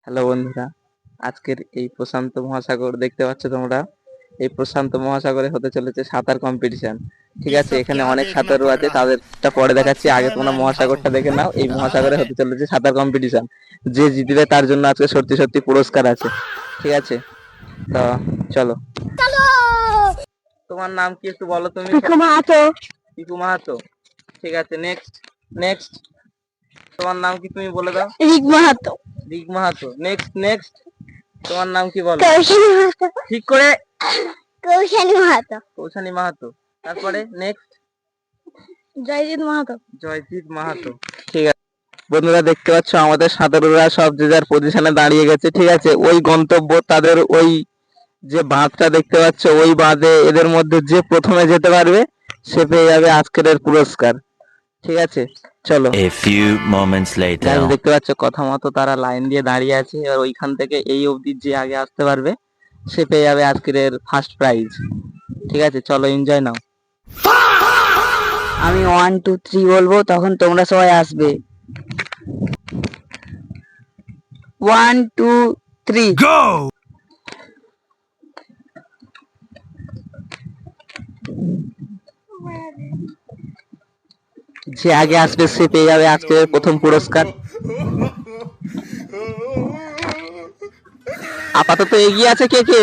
Hello বন্ধুরা, আজকের এই প্রশান্ত মহাসাগর দেখতে পাচ্ছ তোমরা। এই প্রশান্ত মহাসাগরে হতে চলেছে সাঁতার কম্পিটিশন। ঠিক আছে, এখানে অনেক সাঁতারু আছে, তাদেরটা পরে দেখাচ্ছি। আগে তোমরা মহাসাগরটা দেখে নাও। এই মহাসাগরে হতে চলেছে সাঁতার কম্পিটিশন। যে জিতবে তার জন্য আজকে সত্যি সত্যি পুরস্কার আছে। ঠিক আছে, তো চলো। তোমার নাম কি একটু বলো তুমি? পিকু মাহাতো। পিকু মাহাতো, ঠিক আছে। নেক্সট নেক্সট তোমার নাম কি তুমি বলে দাও? রিক মাহাতো। রিক মাহাতো। নেক্সট নেক্সট তোমার নাম কি বলো? কৌশানী মাহাতো। ঠিক করে। কৌশানী মাহাতো। কৌশানী মাহাতো। তারপরে নেক্সট? জয়জিৎ মাহাতো। জয়জিৎ মাহাতো, ঠিক আছে। বন্ধুরা দেখতে পাচ্ছ আমাদের সাঁতারুরা সব যে যার পজিশনে দাঁড়িয়ে গেছে। ঠিক আছে, ওই গন্তব্য তাদের ওই যে বাঁধটা দেখতে পাচ্ছ, ওই বাঁধে এদের মধ্যে যে প্রথমে যেতে পারবে সে পেয়ে যাবে আজকের পুরস্কার। ঠিক আছে, চলো। A few moments later. দেখতে পাচ্ছ কথা মতো তারা লাইন দিয়ে দাঁড়িয়ে আছে। আর ওইখান থেকে এই অবধি যে আগে আসতে পারবে সে পেয়ে যাবে আজকের ফার্স্ট প্রাইজ। ঠিক আছে, চলো এনজয় নাও। আমি 1 2 3 বলবো, তখন তোমরা সবাই আসবে। 1 2 3 Go! যে আগে আসবে সে পেয়ে যাবে আজকের প্রথম পুরস্কার। আপাতত এগিয়ে আছে কে কে?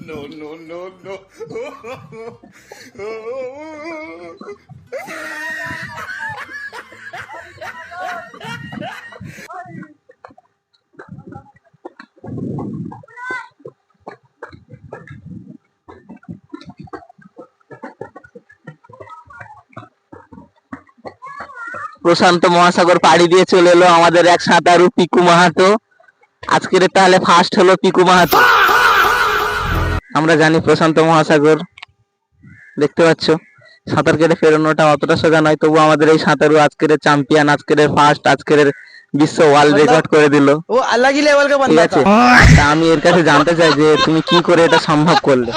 No, no, no, no. প্রশান্ত মহাসাগর পাড়ি দিয়ে চলে এলো আমাদের এক সাঁতারু পিকু মাহাতো। আজকের তাহলে ফার্স্ট হলো পিকু মাহাতো। আমরা জানি প্রশান্ত মহাসাগর দেখতে পাচ্ছ সাঁতার কেটে ফেরানোটা অতটা সোজা নয়, তবু আমাদের এই সাঁতারু আজকের চ্যাম্পিয়ন, আজকের ফার্স্ট, আজকের বিশ্ব ওয়ার্ল্ড রেকর্ড করে দিল। वो अलग ही लेवल का ঠিক बंदा আছে, था। তা আমি এর কাছে জানতে চাই যে তুমি কি করে এটা সম্ভব করলে?